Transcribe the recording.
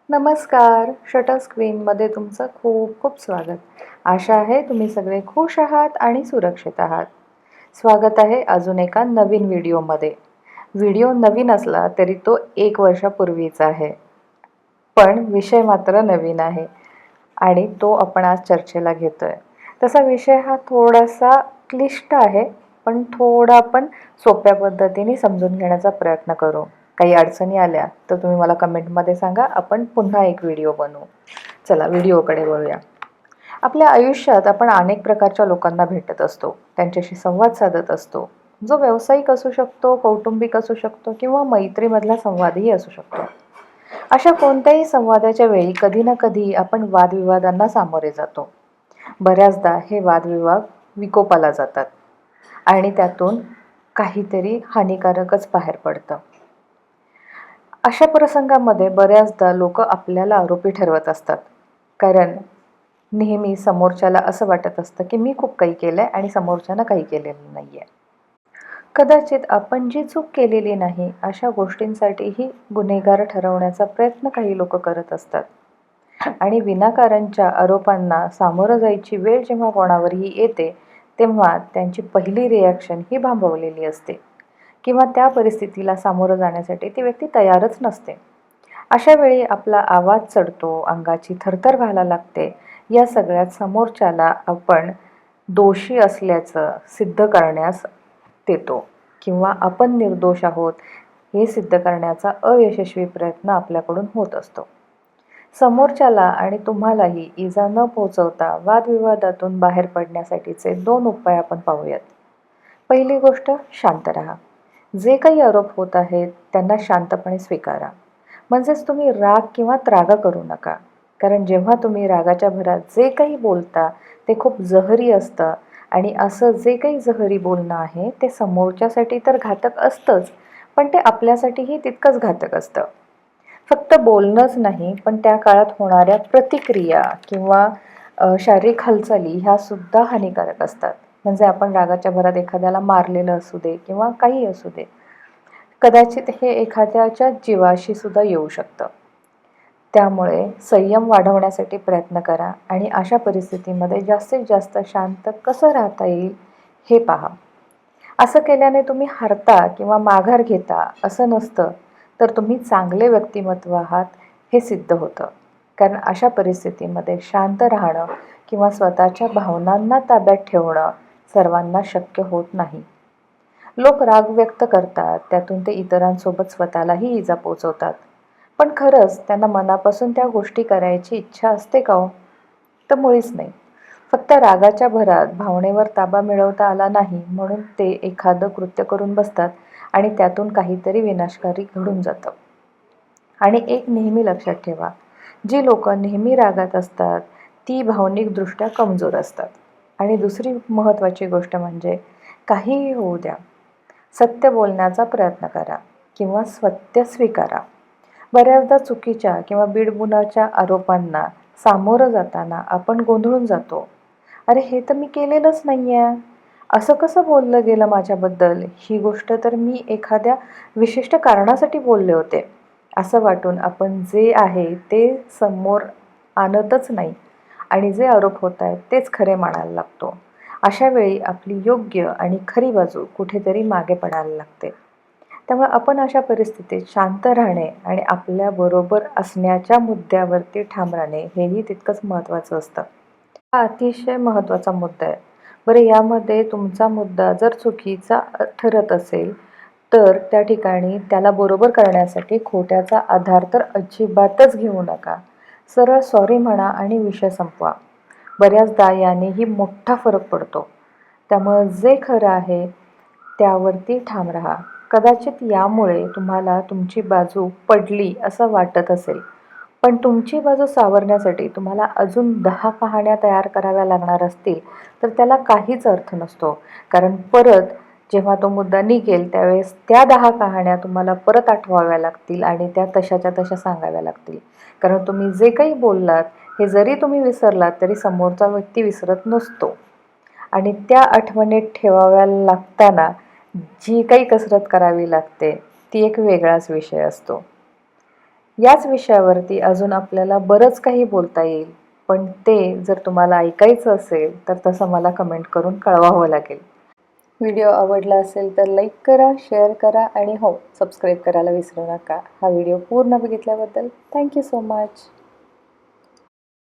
नमस्कार. शटर स्क्रीनमध्ये तुमचं खूप खूप स्वागत. आशा आहे तुम्ही सगळे खुश आहात आणि सुरक्षित आहात. स्वागत आहे अजून एका नवीन व्हिडिओमध्ये. व्हिडिओ नवीन असला तरी तो 1 वर्षापूर्वीचा आहे. पण विषय मात्र नवीन आहे आणि तो आपण आज चर्चेला घेतोय. तसा विषय हा थोडासा क्लिष्ट आहे, पण थोडा आपण सोप्या पद्धतीने समजून घेण्याचा प्रयत्न करू. काही अडचणी आल्या तर तुम्ही मला कमेंटमध्ये सांगा, आपण पुन्हा एक व्हिडिओ बनवू. चला व्हिडिओकडे वळूया. आपल्या आयुष्यात आपण अनेक प्रकारच्या लोकांना भेटत असतो, त्यांच्याशी संवाद साधत असतो. जो व्यावसायिक असू शकतो, कौटुंबिक असू शकतो किंवा मैत्रीमधला संवादही असू शकतो. अशा कोणत्याही संवादाच्या वेळी कधी ना कधी आपण वादविवादांना सामोरे जातो. बऱ्याचदा हे वादविवाद विकोपाला जातात आणि त्यातून काहीतरी हानिकारकच बाहेर पडतं. अशा प्रसंगामध्ये बऱ्याचदा लोक आपल्याला आरोपी ठरवत असतात. कारण नेहमी समोरच्याला असं वाटत असतं की मी खूप काही केलंय आणि समोरच्यानं काही केलेलं नाहीये. कदाचित आपण जी चूक केलेली नाही अशा गोष्टींसाठीही गुन्हेगार ठरवण्याचा प्रयत्न काही लोक करत असतात. आणि विनाकारणच्या आरोपांना सामोरं जायची वेळ जेव्हा कोणावरही येते, तेव्हा त्यांची पहिली रिॲक्शन ही भांबवलेली असते किंवा त्या परिस्थितीला सामोरं जाण्यासाठी ती व्यक्ती तयारच नसते. अशा वेळी आपला आवाज चढतो, अंगाची थरथर व्हायला लागते. या सगळ्यात समोरच्याला आपण दोषी असल्याचं सिद्ध करण्यास देतो किंवा आपण निर्दोष आहोत हे सिद्ध करण्याचा अयशस्वी प्रयत्न आपल्याकडून होत असतो. समोरच्याला आणि तुम्हालाही इजा न पोहोचवता वादविवादातून बाहेर पडण्यासाठीचे 2 उपाय आपण पाहूयात. पहिली गोष्ट, शांत राहा. जे काही आरोप होत आहेत त्यांना शांतपणे स्वीकारा. म्हणजेच तुम्ही राग किंवा त्रागा करू नका. कारण जेव्हा तुम्ही रागाच्या भरात जे काही बोलता ते खूप जहरी असतं आणि असं जे काही जहरी बोलणं आहे ते समोरच्यासाठी तर घातक असतंच, पण ते आपल्यासाठीही तितकंच घातक असतं. फक्त बोलणंच नाही, पण त्या काळात होणाऱ्या प्रतिक्रिया किंवा शारीरिक हालचाली ह्यासुद्धा हानिकारक असतात. म्हणजे आपण रागाच्या भरात एखाद्याला मारलेलं असू दे किंवा काही असू दे, कदाचित हे एखाद्याच्या जीवाशी सुद्धा येऊ शकतं. त्यामुळे संयम वाढवण्यासाठी प्रयत्न करा आणि अशा परिस्थितीमध्ये जास्तीत जास्त शांत कसं राहता येईल हे पहा. असं केल्याने तुम्ही हरता किंवा माघार घेता असं नसतं, तर तुम्ही चांगले व्यक्तिमत्व आहात हे सिद्ध होतं. कारण अशा परिस्थितीमध्ये शांत राहणं किंवा स्वतःच्या भावनांना ताब्यात ठेवणं सर्वांना शक्य होत नाही. लोक राग व्यक्त करतात, त्यातून ते इतरांसोबत स्वतःलाही इजा पोहोचवतात. पण खरंच त्यांना मनापासून त्या गोष्टी करायची इच्छा असते का हो? तर मुळीच नाही. फक्त रागाच्या भरात भावनेवर ताबा मिळवता आला नाही म्हणून ते एखादं कृत्य करून बसतात आणि त्यातून काहीतरी विनाशकारी घडून जातं. आणि एक नेहमी लक्षात ठेवा, जी लोकं नेहमी रागात असतात ती भावनिकदृष्ट्या कमजोर असतात. आणि दुसरी महत्त्वाची गोष्ट म्हणजे काहीही होऊ द्या, सत्य बोलण्याचा प्रयत्न करा किंवा सत्य स्वीकारा. बऱ्याचदा चुकीच्या किंवा बिनबुडाच्या आरोपांना सामोरं जाताना आपण गोंधळून जातो. अरे हे तर मी केलेलंच नाही आहे. असं कसं बोललं गेलं माझ्याबद्दल? ही गोष्ट तर मी एखाद्या विशिष्ट कारणासाठी बोलले होते. असं वाटून आपण जे आहे ते समोर आणतच नाही आणि जे आरोप होत आहेत तेच खरे मानायला लागतो. अशा वेळी आपली योग्य आणि खरी बाजू कुठेतरी मागे पडायला लागते. त्यामुळे आपण अशा परिस्थितीत शांत राहणे आणि आपल्याबरोबर असण्याच्या मुद्द्यावरती ठाम राहणे हेही तितकंच महत्त्वाचं असतं. हा अतिशय महत्त्वाचा मुद्दा आहे. बरं, यामध्ये तुमचा मुद्दा जर चुकीचा ठरत असेल, तर त्या ठिकाणी त्याला बरोबर करण्यासाठी खोट्याचा आधार तर अजिबातच घेऊ नका. सरळ सॉरी म्हणा आणि विषय संपवा. बऱ्याचदा यानेही मोठा फरक पडतो. त्यामुळं जे खरं आहे त्यावरती ठाम राहा. कदाचित यामुळे तुम्हाला तुमची बाजू पडली असं वाटत असेल, पण तुमची बाजू सावरण्यासाठी तुम्हाला अजून 10 कहाण्या तयार कराव्या लागणार असतील, तर त्याला काहीच अर्थ नसतो. कारण परत जेव्हा तो मुद्दा निघेल त्यावेळेस त्या 10 कहाण्या तुम्हाला परत आठवाव्या लागतील आणि त्या तशाच्या तशा सांगाव्या लागतील. कारण तुम्ही जे काही बोललात हे जरी तुम्ही विसरलात तरी समोरचा व्यक्ती विसरत नसतो. आणि त्या आठवणीत ठेवाव्या लागताना जी काही कसरत करावी लागते ती एक वेगळाच विषय असतो. याच विषयावरती अजून आपल्याला बरंच काही बोलता येईल, पण ते जर तुम्हाला ऐकायचं असेल तर तसं मला कमेंट करून कळवावं लागेल. व्हिडिओ आवडला असेल तर लाईक करा, शेअर करा आणि हो, सबस्क्राईब करायला विसरू नका. हा व्हिडिओ पूर्ण बघितल्याबद्दल थँक यू सो मच.